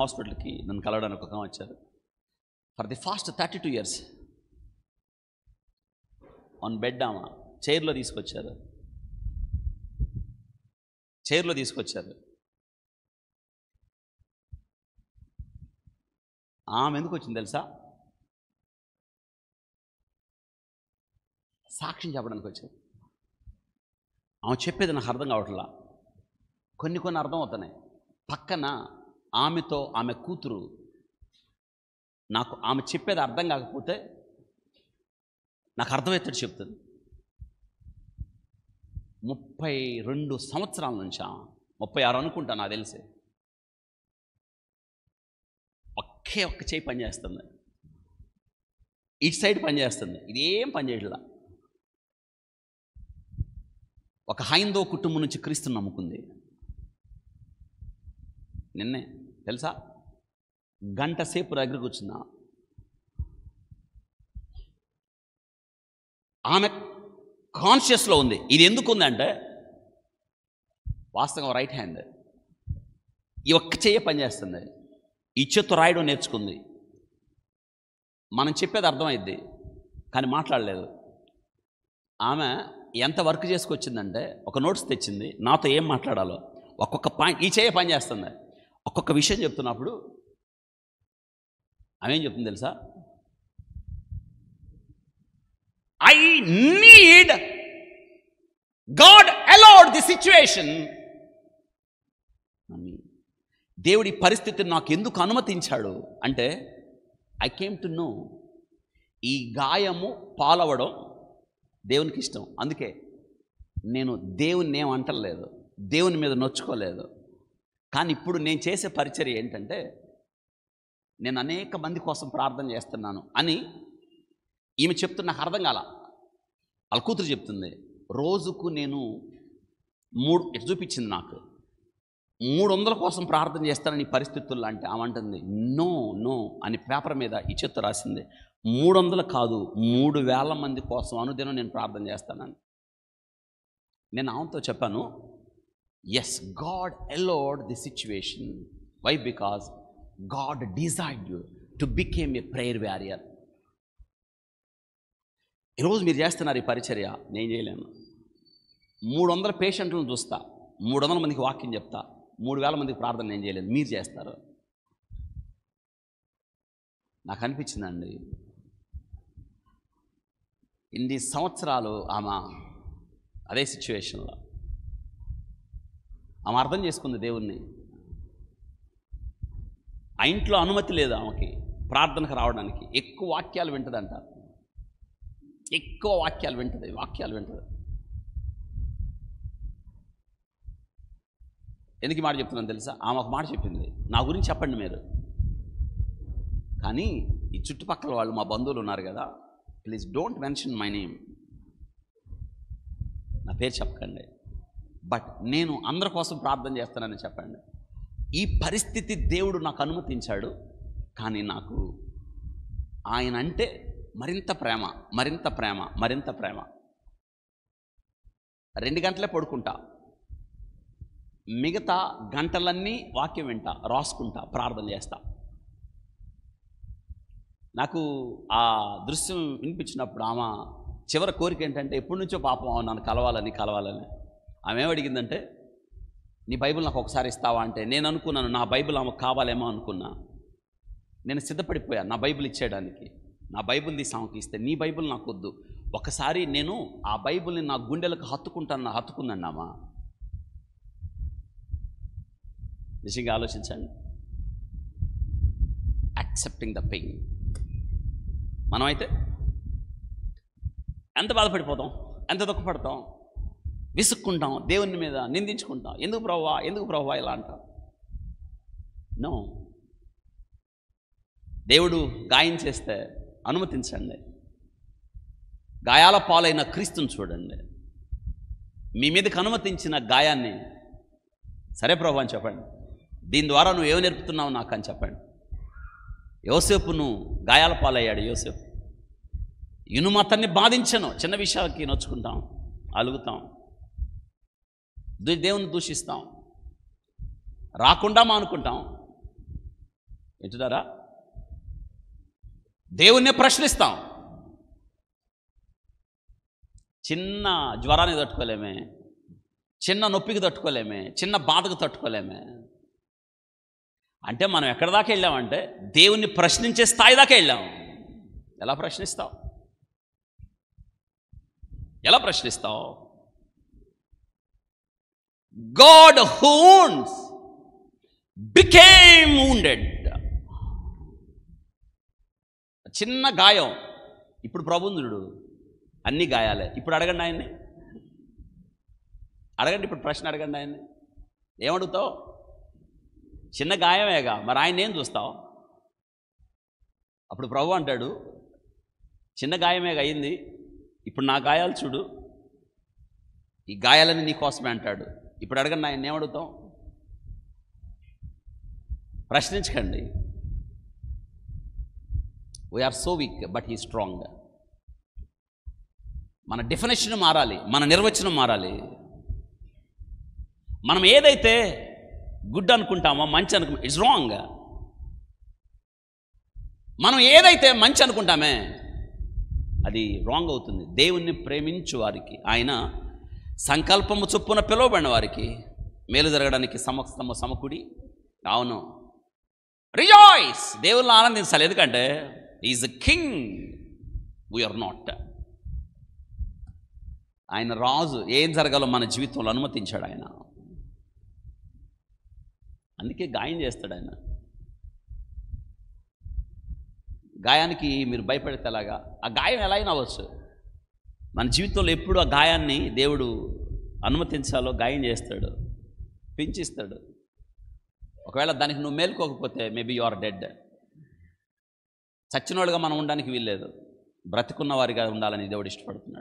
హాస్పిటల్కి నన్ను కలవడానికి ఒక వచ్చారు. For the fast 32 years on bed ఆమె చైర్లో తీసుకొచ్చారు. ఆమె ఎందుకు వచ్చింది తెలుసా? సాక్ష్యం చెప్పడానికి వచ్చారు. ఆమె చెప్పేది నాకు అర్థం కావట్లా, కొన్ని అర్థం అవుతున్నాయి. పక్కన ఆమెతో ఆమె కూతురు, నాకు ఆమె చెప్పేది అర్థం కాకపోతే నాకు అర్థమవుతాడు చెప్తుంది. 32 సంవత్సరాల నుంచి 36 అనుకుంటా నాకు తెలిసి ఒక్క చేయి పనిచేస్తుంది, ఇటు సైడ్ పనిచేస్తుంది, ఇదేం పని చేయట్లా. ఒక హైందవ కుటుంబం నుంచి క్రీస్తుని నమ్ముకుంది. నిన్నే తెలుసా, గంట సేపు దగ్గర కూర్చున్నా. ఆమె కాన్షియస్లో ఉంది. ఇది ఎందుకు ఉందంటే వాస్తవంగా రైట్ హ్యాండ్ ఈ ఒక్క చెయ్యి పనిచేస్తుంది, ఈ చేత్తో రాయడం నేర్చుకుంది. మనం చెప్పేది అర్థమైద్ది కానీ మాట్లాడలేదు. ఆమె ఎంత వర్క్ చేసుకొచ్చిందంటే ఒక నోట్స్ తెచ్చింది, నాతో ఏం మాట్లాడాలో ఒక్కొక్క పాయింట్ ఈ చెయ్యి పనిచేస్తుంది. ఒక్కొక్క విషయం చెప్తున్నప్పుడు ఆమె ఏం చెప్తుంది తెలుసా? I need God allowed the situation. దేవుడి పరిస్థితిని నాకు ఎందుకు అనుమతించాడు అంటే ఐ కేమ్ టు నో ఈ గాయము పాలవడం దేవునికి ఇష్టం. అందుకే నేను దేవుని ఏం అంటలేదు, దేవుని మీద నొచ్చుకోలేదు. కానీ ఇప్పుడు నేను చేసే పరిచర్య ఏంటంటే నేను అనేక మంది కోసం ప్రార్థన చేస్తున్నాను అని ఈమె చెప్తున్న నాకు అర్థం కాల. వాళ్ళ కూతురు చెప్తుంది, రోజుకు నేను 3 చూపించింది నాకు 300 కోసం ప్రార్థన చేస్తానని పరిస్థితుల్లో. అంటే ఆమె అంటుంది నో నో అని పేపర్ మీద ఈ చేత్తో రాసింది. 300 కాదు 3000 మంది కోసం అనుదినం నేను ప్రార్థన చేస్తానని. నేను ఆమెతో చెప్పాను, yes God allowed the situation. Why? Because God desired you to became a prayer warrior. ఈరోజు మీరు చేస్తున్నారు ఈ పరిచర్య, నేను చేయలేను. 300 పేషెంట్లను చూస్తా, 300 మందికి వాక్యం చెప్తా, 3000 మందికి ప్రార్థన నేను చేయలేను, మీరు చేస్తారు. నాకు అనిపించిందండి, ఇన్ని సంవత్సరాలు ఆమె అదే సిచ్యువేషన్లో ఆమె అర్థం చేసుకుంది దేవుణ్ణి. ఆ ఇంట్లో అనుమతి లేదు ఆమెకి ప్రార్థనకు రావడానికి. ఎక్కువ వాక్యాలు వింటదంట, ఎక్కువ వాక్యాలు వింటుంది. ఎందుకు మాట చెప్తున్నాను తెలుసా? ఆమె ఒక మాట చెప్పింది, నా గురించి చెప్పండి మీరు, కానీ ఈ చుట్టుపక్కల వాళ్ళు మా బంధువులు ఉన్నారు కదా, please don't mention my name, నా పేరు చెప్పకండి, బట్ నేను అందరి కోసం ప్రార్థన చేస్తానని చెప్పండి. ఈ పరిస్థితి దేవుడు నాకు అనుమతించాడు, కానీ నాకు ఆయన అంటే మరింత ప్రేమ. 2 గంటలే పడుకుంటా, మిగతా గంటలన్నీ వాక్యం వింటా, రాసుకుంటా, ప్రార్థన చేస్తా. నాకు ఆ దృశ్యం వినిపించినప్పుడు ఆమె చివరి కోరిక ఏంటంటే, ఎప్పటి నుంచో పాపం నన్ను కలవాలని. ఆమె ఏమడిగిందంటే, నీ బైబిల్ నాకు ఒకసారి ఇస్తావా అంటే, నేను అనుకున్నాను నా బైబిల్ ఆమెకు కావాలేమో అనుకున్నా. నేను సిద్ధపడిపోయాను నా బైబిల్ ఇచ్చేయడానికి. నా బైబిల్ తీసి ఆమెకి ఇస్తే, నీ బైబిల్ నాకు వద్దు, ఒకసారి నేను ఆ బైబిల్ని నా గుండెలకు హత్తుకుందండి ఆమె. నిజంగా ఆలోచించండి, యాక్సెప్టింగ్ ద పెయిన్. మనమైతే ఎంత బాధపడిపోతాం, ఎంత దుఃఖపడతాం, విసుక్కుంటాం, దేవుని మీద నిందించుకుంటాం, ఎందుకు ప్రభువా ఇలా అంటాం. నో, దేవుడు గాయం చేస్తే అనుమతించండి. గాయాల పాలైన క్రీస్తుని చూడండి. మీ మీదకి అనుమతించిన గాయాన్ని, సరే ప్రభు అని చెప్పండి, దీని ద్వారా నువ్వు ఏమి నేర్పుతున్నావు నాకు అని చెప్పండి. యోసేపును గాయాల పాలయ్యాడు యోసేపు. ఇనుము అతన్ని బాధించను. చిన్న విషయాలకి నొచ్చుకుంటాం, అలుగుతాం, దేవుని దూషిస్తాం, రాకుండా మానుకుంటాం. వింటున్నారా? దేవుణ్ణి ప్రశ్నిస్తాం. చిన్న జ్వరాన్ని తట్టుకోలేమే, చిన్న నొప్పికి తట్టుకోలేమే, చిన్న బాధకు తట్టుకోలేమే. అంటే మనం ఎక్కడి దాకా వెళ్ళామంటే దేవుణ్ణి ప్రశ్నించే స్థాయి దాకా వెళ్ళాం. ఎలా ప్రశ్నిస్తావు? ఎలా ప్రశ్నిస్తావు? God who wounds became wounded. చిన్న గాయం, ఇప్పుడు ప్రభుందుడు అన్ని గాయాలే. ఇప్పుడు అడగండి ఆయన్ని, అడగండి, ఇప్పుడు ప్రశ్న అడగండి ఆయన్ని. ఏమడుగుతావు? చిన్న గాయమేగా, మరి ఆయన ఏం చూస్తావు? అప్పుడు ప్రభు అంటాడు, చిన్న గాయమేగా అయింది, ఇప్పుడు నా గాయాలు చూడు, ఈ గాయాలని నీ కోసమే అంటాడు. ఇప్పుడు అడగండి ఆయన ఏమడుగుతాం? ప్రశ్నించకండి. We are so weak but he strong. మన డెఫినేషన్ మారాలి, మన నిర్వచనం మారాలి. మనం ఏదైతే గుడ్ అనుకుంటామో, మంచి అనుకుంటామో, ఇట్స్ రాంగ్. మనం ఏదైతే మంచి అనుకుంటామే అది రాంగ్ అవుతుంది. దేవుణ్ణి ప్రేమించు వారికి, ఆయన సంకల్పము చొప్పున పిలువబడిన వారికి మేలు జరగడానికి సమకూడి. అవును, రిజాయిస్, దేవుళ్ళు ఆనందించాలి. ఎందుకంటే is a king, we are not. ఆయన రాజు, ఏం జరగాలో మన జీవితంలో అనుమతించాడు ఆయన. అందుకే గాయం చేస్తాడు ఆయన. గాయానికి మీరు భయపడితే ఎలాగా? ఆ గాయం ఎలా అయినా అవ్వచ్చు. మన జీవితంలో ఎప్పుడు ఆ గాయాన్ని దేవుడు అనుమతించాలో గాయం చేస్తాడు, పెంచిస్తాడు. ఒకవేళ దానికి నువ్వు మేలుకోకపోతే మేబీ యు ఆర్ డెడ్. చచ్చినోళ్ళుగా మనం ఉండడానికి వీల్లేదు, బ్రతికున్న వారిగా ఉండాలని దేవుడు ఇష్టపడుతున్నాడు.